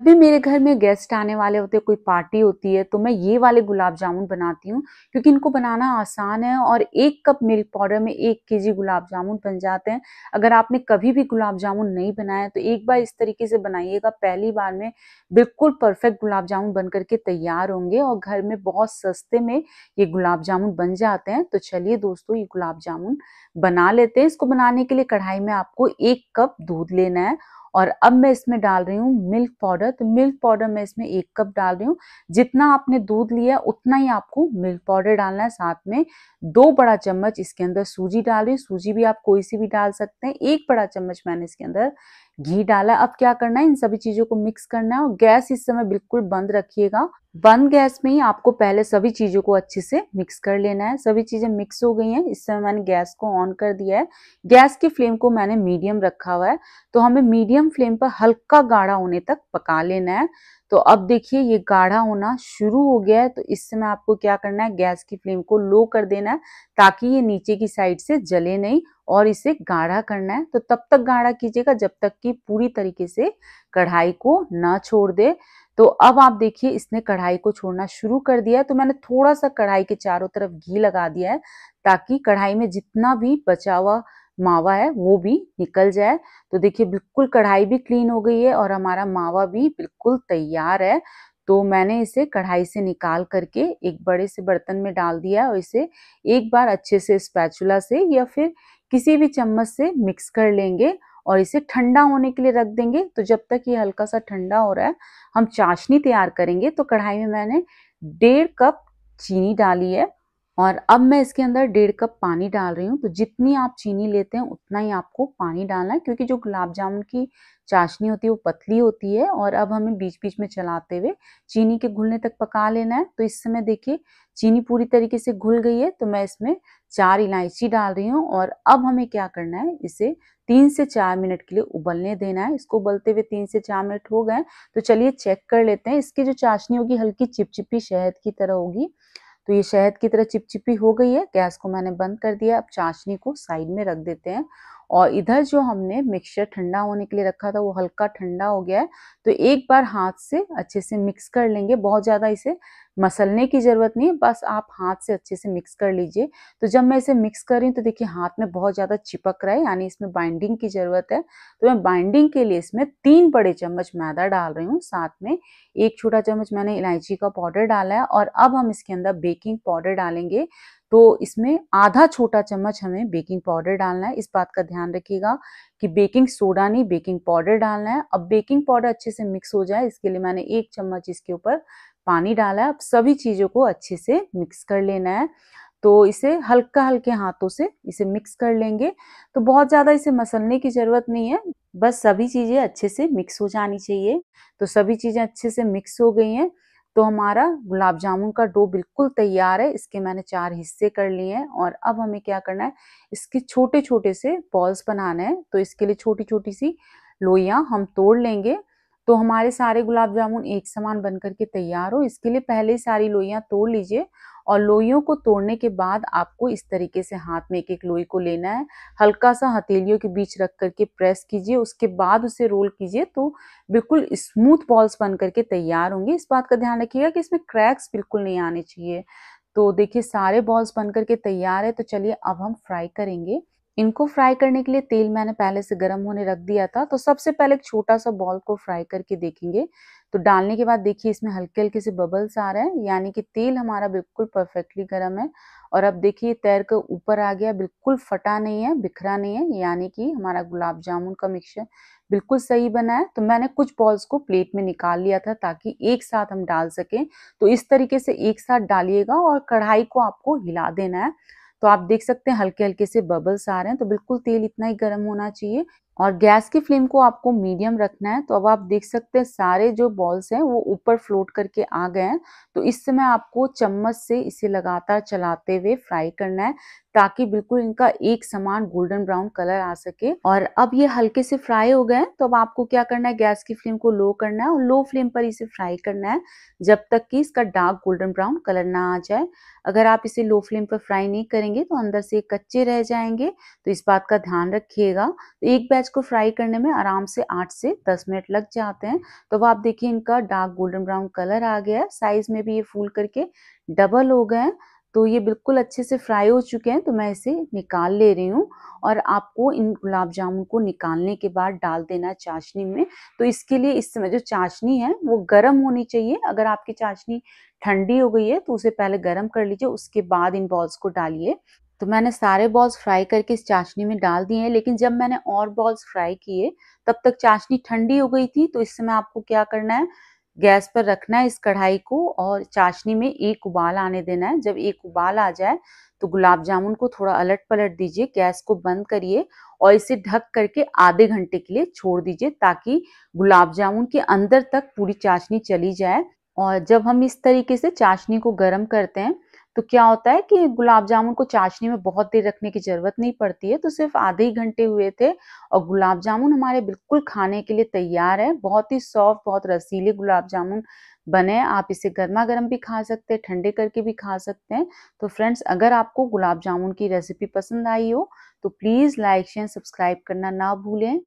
भी मेरे घर में गेस्ट आने वाले होते हैं, कोई पार्टी होती है, तो मैं ये वाले गुलाब जामुन बनाती हूँ क्योंकि इनको बनाना आसान है और 1 कप मिल्क पाउडर में 1 केजी गुलाब जामुन बन जाते हैं। अगर आपने कभी भी गुलाब जामुन नहीं बनाया तो एक बार इस तरीके से बनाइएगा, पहली बार में बिल्कुल परफेक्ट गुलाब जामुन बन करके तैयार होंगे और घर में बहुत सस्ते में ये गुलाब जामुन बन जाते हैं। तो चलिए दोस्तों, ये गुलाब जामुन बना लेते हैं। इसको बनाने के लिए कढ़ाई में आपको 1 कप दूध लेना है और अब मैं इसमें डाल रही हूँ मिल्क पाउडर। तो मिल्क पाउडर मैं इसमें 1 कप डाल रही हूँ। जितना आपने दूध लिया उतना ही आपको मिल्क पाउडर डालना है। साथ में 2 बड़ा चम्मच इसके अंदर सूजी डाल रही हूँ। सूजी भी आप कोई सी भी डाल सकते हैं। 1 बड़ा चम्मच मैंने इसके अंदर घी डाला। अब क्या करना है, इन सभी चीजों को मिक्स करना है और गैस इस समय बिल्कुल बंद रखिएगा। बंद गैस में ही आपको पहले सभी चीजों को अच्छे से मिक्स कर लेना है। सभी चीजें मिक्स हो गई हैं। इस समय मैंने गैस को ऑन कर दिया है। गैस की फ्लेम को मैंने मीडियम रखा हुआ है। तो हमें मीडियम फ्लेम पर हल्का गाढ़ा होने तक पका लेना है। तो अब देखिए ये गाढ़ा होना शुरू हो गया है। तो इस समय आपको क्या करना है, गैस की फ्लेम को लो कर देना है ताकि ये नीचे की साइड से जले नहीं और इसे गाढ़ा करना है। तो तब तक गाढ़ा कीजिएगा जब तक कि पूरी तरीके से कढ़ाई को ना छोड़ दे। तो अब आप देखिए इसने कढ़ाई को छोड़ना शुरू कर दिया है। तो मैंने थोड़ा सा कढ़ाई के चारों तरफ घी लगा दिया है ताकि कढ़ाई में जितना भी बचा हुआ मावा है वो भी निकल जाए। तो देखिए बिल्कुल कढ़ाई भी क्लीन हो गई है और हमारा मावा भी बिल्कुल तैयार है। तो मैंने इसे कढ़ाई से निकाल करके एक बड़े से बर्तन में डाल दिया है और इसे एक बार अच्छे से स्पैचुला से या फिर किसी भी चम्मच से मिक्स कर लेंगे और इसे ठंडा होने के लिए रख देंगे। तो जब तक ये हल्का सा ठंडा हो रहा है हम चाशनी तैयार करेंगे। तो कढ़ाई में मैंने 1.5 कप चीनी डाली है और अब मैं इसके अंदर 1.5 कप पानी डाल रही हूँ। तो जितनी आप चीनी लेते हैं उतना ही आपको पानी डालना है क्योंकि जो गुलाब जामुन की चाशनी होती है वो पतली होती है और अब हमें बीच बीच में चलाते हुए चीनी के घुलने तक पका लेना है। तो इस समय देखिए चीनी पूरी तरीके से घुल गई है। तो मैं इसमें 4 इलायची डाल रही हूँ और अब हमें क्या करना है, इसे 3 से 4 मिनट के लिए उबलने देना है। इसको उबलते हुए 3 से 4 मिनट हो गए। तो चलिए चेक कर लेते हैं। इसकी जो चाशनी होगी हल्की चिपचिपी शहद की तरह होगी। तो ये शहद की तरह चिपचिपी हो गई है। गैस को मैंने बंद कर दिया। अब चाशनी को साइड में रख देते हैं और इधर जो हमने मिक्सचर ठंडा होने के लिए रखा था वो हल्का ठंडा हो गया है। तो एक बार हाथ से अच्छे से मिक्स कर लेंगे। बहुत ज्यादा इसे मसलने की जरूरत नहीं है, बस आप हाथ से अच्छे से मिक्स कर लीजिए। तो जब मैं इसे मिक्स कर रही हूँ तो देखिए हाथ में बहुत ज्यादा चिपक रहा है, यानी इसमें बाइंडिंग की जरूरत है। तो मैं बाइंडिंग के लिए इसमें 3 बड़े चम्मच मैदा डाल रही हूँ। साथ में 1 छोटा चम्मच मैंने इलायची का पाउडर डाला है और अब हम इसके अंदर बेकिंग पाउडर डालेंगे। तो इसमें आधा छोटा चम्मच हमें बेकिंग पाउडर डालना है। इस बात का ध्यान रखिएगा कि बेकिंग सोडा नहीं, बेकिंग पाउडर डालना है। अब बेकिंग पाउडर अच्छे से मिक्स हो जाए इसके लिए मैंने 1 चम्मच इसके ऊपर पानी डाला है। अब सभी चीजों को अच्छे से मिक्स कर लेना है। तो इसे हल्का हल्के हाथों से इसे मिक्स कर लेंगे। तो बहुत ज्यादा इसे मसलने की जरूरत नहीं है, बस सभी चीजें अच्छे से मिक्स हो जानी चाहिए। तो सभी चीजें अच्छे से मिक्स हो गई हैं। तो हमारा गुलाब जामुन का डो बिल्कुल तैयार है। इसके मैंने 4 हिस्से कर लिए हैं और अब हमें क्या करना है, इसके छोटे छोटे से बॉल्स बनाने हैं। तो इसके लिए छोटी छोटी सी लोइयां हम तोड़ लेंगे। तो हमारे सारे गुलाब जामुन एक समान बनकर के तैयार हो इसके लिए पहले ही सारी लोइयां तोड़ लीजिए। और लोइयों को तोड़ने के बाद आपको इस तरीके से हाथ में एक एक लोई को लेना है, हल्का सा हथेलियों के बीच रख करके प्रेस कीजिए, उसके बाद उसे रोल कीजिए। तो बिल्कुल स्मूथ बॉल्स बन करके तैयार होंगे। इस बात का ध्यान रखिएगा कि इसमें क्रैक्स बिल्कुल नहीं आने चाहिए। तो देखिए सारे बॉल्स बन करके तैयार है। तो चलिए अब हम फ्राई करेंगे। इनको फ्राई करने के लिए तेल मैंने पहले से गर्म होने रख दिया था। तो सबसे पहले एक छोटा सा बॉल को फ्राई करके देखेंगे। तो डालने के बाद देखिए इसमें हल्के हल्के से बबल्स आ रहे हैं, यानी कि तेल हमारा बिल्कुल परफेक्टली गर्म है। और अब देखिए तैर कर ऊपर आ गया, बिल्कुल फटा नहीं है, बिखरा नहीं है, यानी कि हमारा गुलाब जामुन का मिक्सचर बिल्कुल सही बना है। तो मैंने कुछ बॉल्स को प्लेट में निकाल लिया था ताकि एक साथ हम डाल सकें। तो इस तरीके से एक साथ डालिएगा और कढ़ाई को आपको हिला देना है। तो आप देख सकते हैं हल्के हल्के से बबल्स आ रहे हैं। तो बिल्कुल तेल इतना ही गर्म होना चाहिए और गैस की फ्लेम को आपको मीडियम रखना है। तो अब आप देख सकते हैं सारे जो बॉल्स हैं वो ऊपर फ्लोट करके आ गए हैं। तो इस समय आपको चम्मच से इसे लगातार चलाते हुए फ्राई करना है ताकि बिल्कुल इनका एक समान गोल्डन ब्राउन कलर आ सके। और अब ये हल्के से फ्राई हो गए हैं। तो अब आपको क्या करना है, गैस की फ्लेम को लो करना है और लो फ्लेम पर इसे फ्राई करना है जब तक कि इसका डार्क गोल्डन ब्राउन कलर ना आ जाए। अगर आप इसे लो फ्लेम पर फ्राई नहीं करेंगे तो अंदर से कच्चे रह जाएंगे। तो इस बात का ध्यान रखिएगा। तो एक बैच बैच को फ्राई करने में आराम से 8 से 10 मिनट लग जाते हैं। तो अब आप देखिए इनका डार्क गोल्डन ब्राउन कलर आ गया है, साइज में भी ये फूल करके डबल हो गए हैं। तो ये बिल्कुल अच्छे से फ्राई हो चुके हैं, तो मैं इसे निकाल ले रही हूँ। और आपको इन गुलाब जामुन को निकालने के बाद डाल देना है चाशनी में। तो इसके लिए इस समय जो चाशनी है वो गर्म होनी चाहिए। अगर आपकी चाशनी ठंडी हो गई है तो उसे पहले गर्म कर लीजिए, उसके बाद इन बॉल्स को डालिए। तो मैंने सारे बॉल्स फ्राई करके इस चाशनी में डाल दिए हैं, लेकिन जब मैंने और बॉल्स फ्राई किए तब तक चाशनी ठंडी हो गई थी। तो इस समय आपको क्या करना है, गैस पर रखना है इस कढ़ाई को और चाशनी में एक उबाल आने देना है। जब एक उबाल आ जाए तो गुलाब जामुन को थोड़ा अलट पलट दीजिए, गैस को बंद करिए और इसे ढक करके आधे घंटे के लिए छोड़ दीजिए, ताकि गुलाब जामुन के अंदर तक पूरी चाशनी चली जाए। और जब हम इस तरीके से चाशनी को गर्म करते हैं तो क्या होता है कि गुलाब जामुन को चाशनी में बहुत देर रखने की जरूरत नहीं पड़ती है। तो सिर्फ आधे ही घंटे हुए थे और गुलाब जामुन हमारे बिल्कुल खाने के लिए तैयार है। बहुत ही सॉफ्ट, बहुत रसीले गुलाब जामुन बने। आप इसे गर्मा गर्म भी खा सकते हैं, ठंडे करके भी खा सकते हैं। तो फ्रेंड्स, अगर आपको गुलाब जामुन की रेसिपी पसंद आई हो तो प्लीज लाइक शेयर सब्सक्राइब करना ना भूलें।